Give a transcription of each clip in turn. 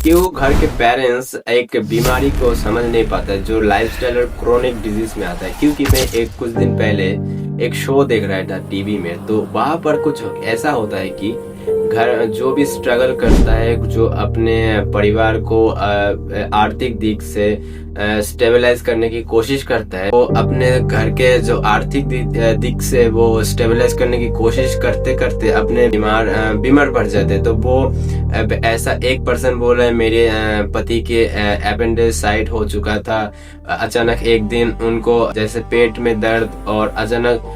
क्यों घर के पेरेंट्स एक बीमारी को समझ नहीं पाते जो लाइफस्टाइल और क्रोनिक डिजीज में आता है। क्योंकि मैं एक कुछ दिन पहले एक शो देख रहा था टीवी में, तो वहां पर कुछ ऐसा होता है कि घर जो भी स्ट्रगल करता है, जो अपने परिवार को आर्थिक दिक से स्टेबलाइज करने की कोशिश करता है, वो अपने घर के जो आर्थिक दिक से वो स्टेबलाइज करने की कोशिश करते करते अपने बीमार पड़ जाते। तो वो ऐसा एक पर्सन बोल रहा है मेरे पति के अपेंडिसाइट हो चुका था। अचानक एक दिन उनको जैसे पेट में दर्द और अचानक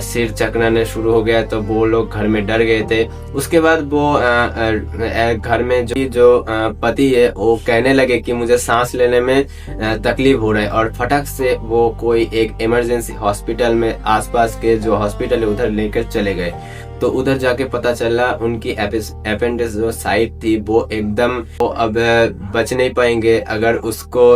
सिर चकराने शुरू हो गया, तो वो लोग घर में डर गए थे। उसके बाद वो घर में जो पति है वो कहने लगे कि मुझे सांस लेने में तकलीफ हो रहा है, और फटक से वो कोई एक इमरजेंसी हॉस्पिटल में आसपास के जो हॉस्पिटल है उधर लेकर चले गए। तो उधर जाके पता चला उनकी अपेंडिक्स जो साइट थी वो एकदम वो अब बच नहीं पाएंगे अगर उसको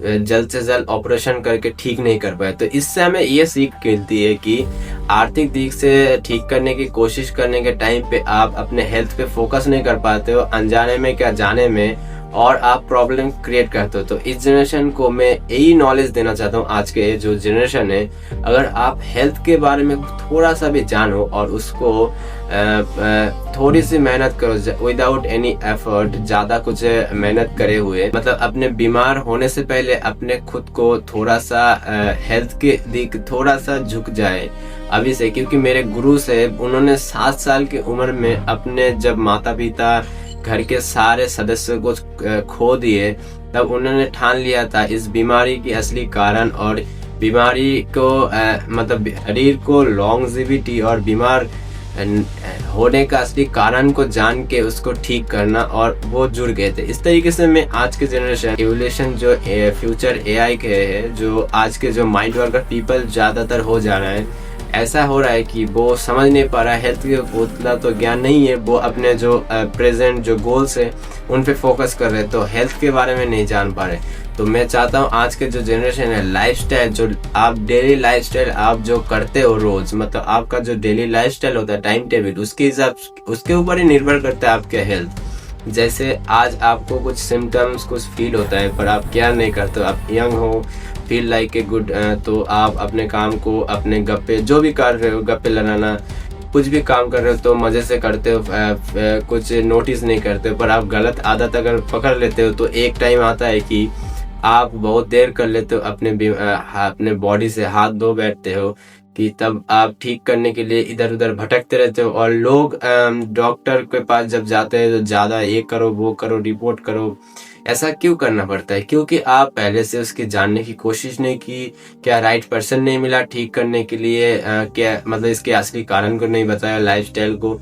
जल्द से जल्द ऑपरेशन करके ठीक नहीं कर पाए। तो इससे हमें ये सीख मिलती है कि आर्थिक दिक से ठीक करने की कोशिश करने के टाइम पे आप अपने हेल्थ पे फोकस नहीं कर पाते हो, अनजाने में क्या जाने में, और आप प्रॉब्लम क्रिएट करते हो। तो इस जनरेशन को मैं यही नॉलेज देना चाहता हूँ, आज के जो जनरेशन है, अगर आप हेल्थ के बारे में थोड़ा सा भी जानो और उसको थोड़ी सी मेहनत करो विदाउट एनी एफर्ट, ज्यादा कुछ मेहनत करे हुए, मतलब अपने बीमार होने से पहले अपने खुद को थोड़ा सा हेल्थ के दिक थोड़ा सा झुक जाए अभी से। क्योंकि मेरे गुरु से उन्होंने 7 साल की उम्र में अपने जब माता पिता घर के सारे सदस्यों को खो दिए, तब उन्होंने ठान लिया था इस बीमारी की असली कारण और बीमारी को मतलब शरीर को लॉन्गेविटी और बीमार होने का असली कारण को जान के उसको ठीक करना, और वो जुड़ गए थे। इस तरीके से मैं आज के जनरेशन एवोल्यूशन जो फ्यूचर एआई के है, जो आज के जो माइंड वर्कर पीपल ज्यादातर हो जा रहा है, ऐसा हो रहा है कि वो समझ नहीं पा रहा है, हेल्थ के उतना तो ज्ञान नहीं है, वो अपने जो प्रेजेंट जो गोल्स है उन पे फोकस कर रहे हैं, तो हेल्थ के बारे में नहीं जान पा रहे। तो मैं चाहता हूँ आज के जो जनरेशन है, लाइफस्टाइल जो आप डेली लाइफस्टाइल आप जो करते हो रोज, मतलब आपका जो डेली लाइफस्टाइल होता है टाइम टेबल, उसके हिसाब उसके ऊपर ही निर्भर करता है आपके हेल्थ। जैसे आज आपको कुछ सिम्टम्स कुछ फील होता है पर आप क्या नहीं करते हो, आप यंग हो, फील लाइक ए गुड, तो आप अपने काम को अपने गप्पे जो भी कर रहे हो, गप्पे लड़ाना कुछ भी काम कर रहे हो तो मजे से करते हो, कुछ नोटिस नहीं करते हो। पर आप गलत आदत अगर पकड़ लेते हो तो एक टाइम आता है कि आप बहुत देर कर लेते हो, अपने बॉडी से हाथ धो बैठते हो, कि तब आप ठीक करने के लिए इधर उधर भटकते रहते हो। और लोग डॉक्टर के पास जब जाते हैं तो ज्यादा ये करो वो करो रिपोर्ट करो। ऐसा क्यों करना पड़ता है? क्योंकि आप पहले से उसके जानने की कोशिश नहीं की, क्या राइट पर्सन नहीं मिला ठीक करने के लिए, क्या मतलब इसके असली कारण को नहीं बताया, लाइफस्टाइल को।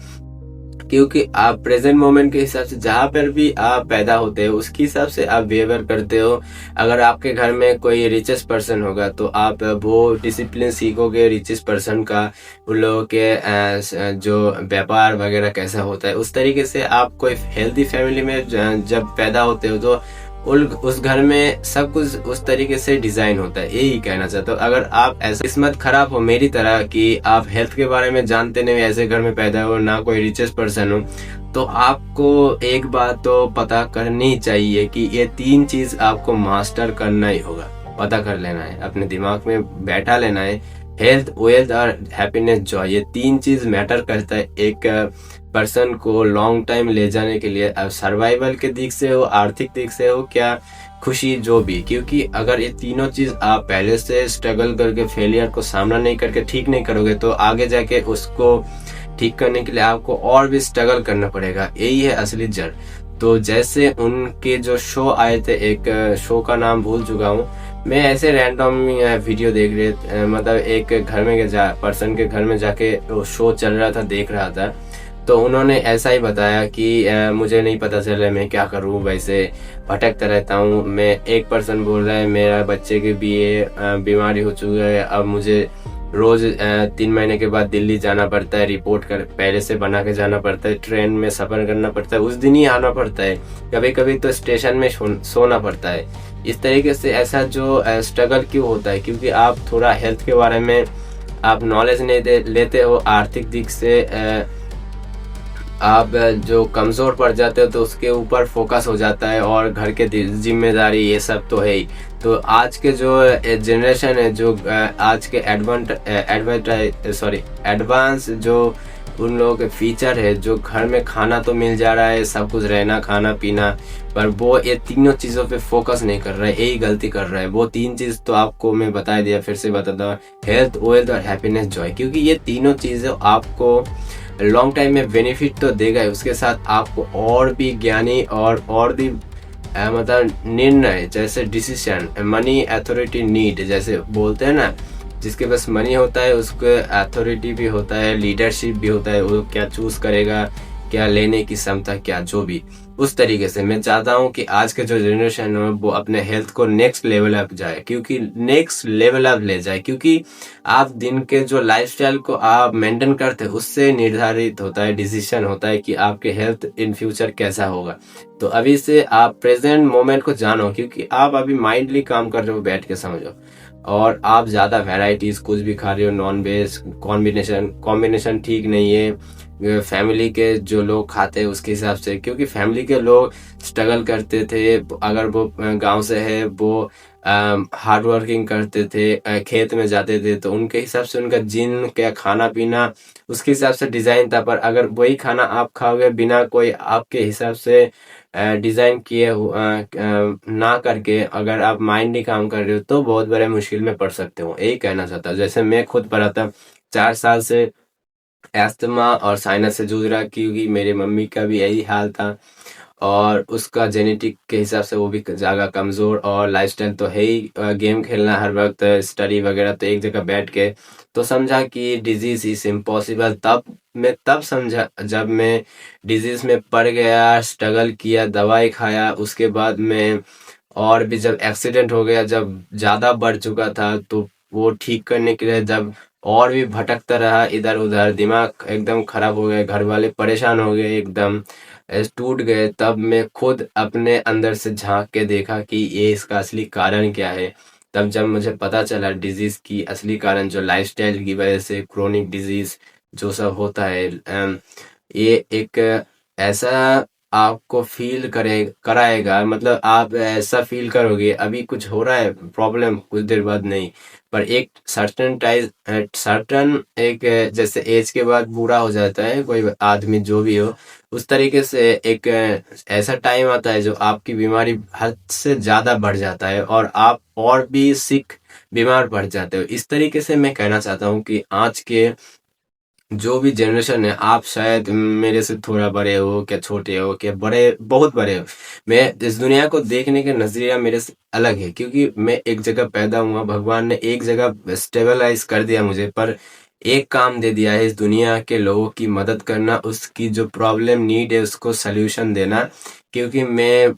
क्योंकि आप प्रेजेंट मोमेंट के हिसाब से जहाँ पर भी आप पैदा होते हो उसके हिसाब से आप बिहेवियर करते हो। अगर आपके घर में कोई रिचेस्ट पर्सन होगा तो आप वो डिसिप्लिन सीखोगे रिचेस्ट पर्सन का, उन लोगों के जो व्यापार वगैरह कैसा होता है। उस तरीके से आप कोई हेल्दी फैमिली में जब पैदा होते हो तो उस घर में सब कुछ उस तरीके से डिजाइन होता है। यही कहना चाहता हूँ, अगर आप ऐसा किस्मत खराब हो मेरी तरह कि आप हेल्थ के बारे में जानते नहीं, ऐसे घर में पैदा हो, ना कोई रिचेस्ट पर्सन हो, तो आपको एक बात तो पता करनी चाहिए कि ये 3 चीज आपको मास्टर करना ही होगा, पता कर लेना है, अपने दिमाग में बैठा लेना है। हेल्थ, वेल्थ और हैप्पीनेस, जॉय, ये 3 चीज मैटर करता है एक पर्सन को लॉन्ग टाइम ले जाने के लिए। अब सर्वाइवल के दिक से हो, आर्थिक दिक से हो, क्या खुशी जो भी। क्योंकि अगर ये तीनों चीज आप पहले से स्ट्रगल करके फेलियर को सामना नहीं करके ठीक नहीं करोगे तो आगे जाके उसको ठीक करने के लिए आपको और भी स्ट्रगल करना पड़ेगा। यही है असली जड़। तो जैसे उनके जो शो आए थे, एक शो का नाम भूल चुका हूँ मैं, ऐसे रैंडम वीडियो देख रहे, मतलब एक घर में पर्सन के घर में जाके वो शो चल रहा था, देख रहा था, तो उन्होंने ऐसा ही बताया कि मुझे नहीं पता चला मैं क्या करूं, वैसे भटकता रहता हूं मैं। एक पर्सन बोल रहा है मेरा बच्चे के भी बीमारी हो चुकी है, अब मुझे रोज 3 महीने के बाद दिल्ली जाना पड़ता है, रिपोर्ट कर पहले से बना के जाना पड़ता है, ट्रेन में सफर करना पड़ता है, उस दिन ही आना पड़ता है, कभी कभी तो स्टेशन में सोना पड़ता है। इस तरीके से ऐसा जो स्ट्रगल क्यों होता है? क्योंकि आप थोड़ा हेल्थ के बारे में आप नॉलेज नहीं लेते हो, आर्थिक दिक से आप जो कमज़ोर पड़ जाते हो तो उसके ऊपर फोकस हो जाता है, और घर के जिम्मेदारी ये सब तो है ही। तो आज के जो जनरेशन है, जो आज के एडवांस जो उन लोगों के फीचर है, जो घर में खाना तो मिल जा रहा है, सब कुछ, रहना खाना पीना, पर वो ये तीनों चीज़ों पे फोकस नहीं कर रहा है, यही गलती कर रहा है। वो तीन चीज़ तो आपको मैं बता दिया, फिर से बताता हूँ। हेल्थ, वेल्थ और हैप्पीनेस, जॉय। क्योंकि ये तीनों चीज़ें आपको लॉन्ग टाइम में बेनिफिट तो देगा ही, उसके साथ आपको और भी ज्ञानी और भी मतलब निर्णय, जैसे डिसीजन, मनी अथॉरिटी नीड, जैसे बोलते हैं ना, जिसके पास मनी होता है उसको अथॉरिटी भी होता है, लीडरशिप भी होता है, वो क्या चूज करेगा, क्या लेने की क्षमता, क्या जो भी। उस तरीके से मैं चाहता हूँ कि आज के जो जनरेशन है वो अपने हेल्थ को नेक्स्ट लेवल अप जाए, क्योंकि नेक्स्ट लेवल अप ले जाए, क्योंकि आप दिन के जो लाइफस्टाइल को आप मेंटेन करते हैं उससे निर्धारित होता है, डिसीजन होता है कि आपके हेल्थ इन फ्यूचर कैसा होगा। तो अभी से आप प्रेजेंट मोमेंट को जानो, क्योंकि आप अभी माइंडली काम कर रहे हो, बैठ के समझो, और आप ज़्यादा वैरायटीज कुछ भी खा रहे हो, नॉन वेज कॉम्बिनेशन ठीक नहीं है। फैमिली के जो लोग खाते हैं उसके हिसाब से, क्योंकि फैमिली के लोग स्ट्रगल करते थे, अगर वो गांव से है, वो हार्ड वर्किंग करते थे, खेत में जाते थे, तो उनके हिसाब से उनका जिन क्या खाना पीना उसके हिसाब से डिज़ाइन था। पर अगर वही खाना आप खाओगे बिना कोई आपके हिसाब से डिज़ाइन किए ना करके, अगर आप माइंड नहीं काम कर रहे हो, तो बहुत बड़े मुश्किल में पड़ सकते हो। यही कहना चाहता हूँ। जैसे मैं खुद पढ़ा था, 4 साल से अस्थमा और साइनस से जूझ रहा, क्योंकि मेरे मम्मी का भी यही हाल था, और उसका जेनेटिक के हिसाब से वो भी ज़्यादा कमज़ोर, और लाइफस्टाइल तो है ही गेम खेलना हर वक्त, स्टडी वगैरह, तो एक जगह बैठ के। तो समझा कि डिजीज़ इज़ इम्पॉसिबल। तब समझा जब मैं डिजीज़ में पड़ गया, स्ट्रगल किया, दवाई खाया, उसके बाद में और भी जब एक्सीडेंट हो गया, जब ज़्यादा बढ़ चुका था, तो वो ठीक करने के लिए जब और भी भटकता रहा इधर उधर, दिमाग एकदम खराब हो गया, घर वाले परेशान हो गए, एकदम टूट गए। तब मैं खुद अपने अंदर से झांक के देखा कि ये इसका असली कारण क्या है। तब जब मुझे पता चला डिजीज की असली कारण जो लाइफस्टाइल की वजह से क्रोनिक डिजीज जो सब होता है, ये एक ऐसा आपको फील कराएगा, मतलब आप ऐसा फील करोगे अभी कुछ हो रहा है प्रॉब्लम, कुछ देर बाद नहीं, पर एक सर्टन एक जैसे एज के बाद बूढ़ा हो जाता है कोई आदमी जो भी हो, उस तरीके से एक ऐसा टाइम आता है जो आपकी बीमारी हद से ज्यादा बढ़ जाता है, और आप और भी सिक बीमार पड़ जाते हो। इस तरीके से मैं कहना चाहता हूँ कि आज के जो भी जनरेशन है, आप शायद मेरे से थोड़ा बड़े हो, क्या छोटे हो, क्या बड़े, बहुत बड़े हो, मैं इस दुनिया को देखने का नजरिया मेरे से अलग है, क्योंकि मैं एक जगह पैदा हुआ, भगवान ने एक जगह स्टेबलाइज कर दिया मुझे, पर एक काम दे दिया है, इस दुनिया के लोगों की मदद करना, उसकी जो प्रॉब्लम नीड है उसको सल्यूशन देना। क्योंकि मैं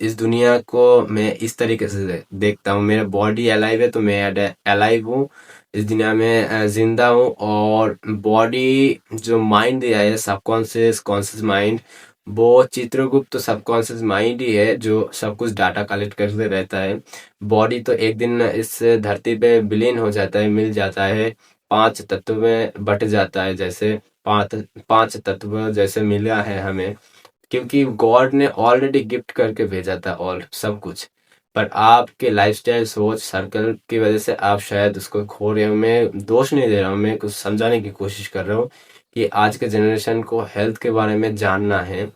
इस दुनिया को मैं इस तरीके से देखता हूँ, मेरा बॉडी अलाइव है तो मैं अलाइव हूँ, इस दुनिया में जिंदा हूँ। और बॉडी जो माइंड दिया है, सबकॉन्शियस कॉन्शियस माइंड, वो चित्रगुप्त तो सबकॉन्शियस माइंड ही है जो सब कुछ डाटा कलेक्ट करते रहता है। बॉडी तो एक दिन इस धरती पे विलीन हो जाता है, मिल जाता है, 5 तत्व में बट जाता है, जैसे पांच पांच तत्व जैसे मिला है हमें, क्योंकि गॉड ने ऑलरेडी गिफ्ट करके भेजा था ऑल सब कुछ। पर आपके लाइफस्टाइल, सोच, सर्कल की वजह से आप शायद उसको खो रहे हो। मैं दोष नहीं दे रहा हूँ, मैं कुछ समझाने की कोशिश कर रहा हूँ कि आज के जनरेशन को हेल्थ के बारे में जानना है,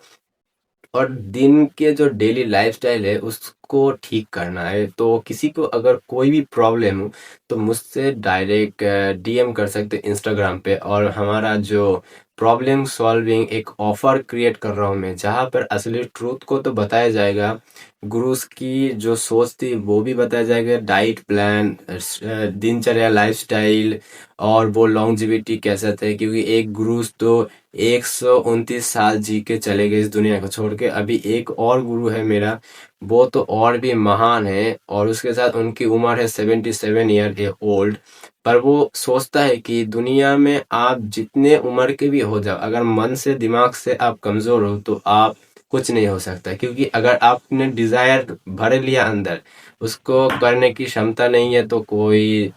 और दिन के जो डेली लाइफस्टाइल है उसको ठीक करना है। तो किसी को अगर कोई भी प्रॉब्लम हो तो मुझसे डायरेक्ट डीएम कर सकते इंस्टाग्राम पे, और हमारा जो प्रॉब्लम सॉल्विंग एक ऑफर क्रिएट कर रहा हूँ मैं, जहाँ पर असली ट्रूथ को तो बताया जाएगा, गुरुज की जो सोच थी वो भी बताया जाएगा, डाइट प्लान, दिनचर्या, लाइफस्टाइल, और वो लॉन्जिविटी कैसे थे, क्योंकि एक गुरुज तो 129 साल जी के चले गए इस दुनिया को छोड़ के। अभी एक और गुरु है मेरा, वो तो और भी महान है, और उसके साथ उनकी उम्र है 77 ईयर ओल्ड। पर वो सोचता है कि दुनिया में आप जितने उम्र के भी हो जाओ, अगर मन से दिमाग से आप कमजोर हो तो आप कुछ नहीं हो सकता, क्योंकि अगर आपने डिजायर भर लिया अंदर, उसको करने की क्षमता नहीं है, तो कोई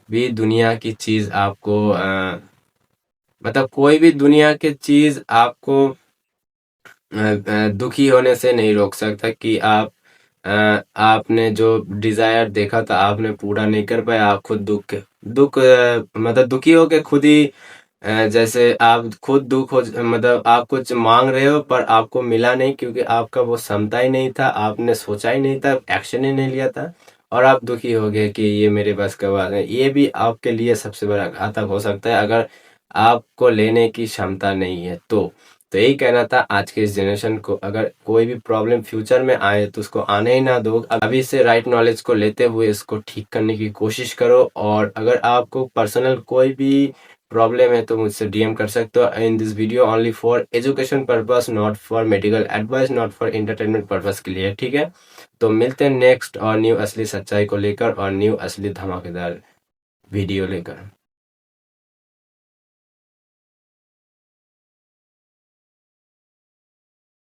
भी दुनिया की चीज आपको मतलब कोई भी दुनिया की चीज़ आपको दुखी होने से नहीं रोक सकता कि आपने जो डिज़ायर देखा था आपने पूरा नहीं कर पाया, आप खुद मतलब दुखी हो के खुद ही जैसे आप खुद दुख हो, मतलब आप कुछ मांग रहे हो पर आपको मिला नहीं क्योंकि आपका वो क्षमता ही नहीं था, आपने सोचा ही नहीं था, एक्शन ही नहीं लिया था और आप दुखी हो गए कि ये मेरे बस का बात है। ये भी आपके लिए सबसे बड़ा घातक हो सकता है अगर आपको लेने की क्षमता नहीं है तो यही कहना था आज के इस जनरेशन को, अगर कोई भी प्रॉब्लम फ्यूचर में आए तो उसको आने ही ना दो, अभी से राइट नॉलेज को लेते हुए इसको ठीक करने की कोशिश करो। और अगर आपको पर्सनल कोई भी प्रॉब्लम है तो मुझसे डीएम कर सकते हो। In this video only for education purpose, not for medical advice, not for entertainment purpose के लिए, ठीक है। तो मिलते हैं नेक्स्ट और न्यू असली सच्चाई को लेकर और न्यू असली धमाकेदार वीडियो लेकर।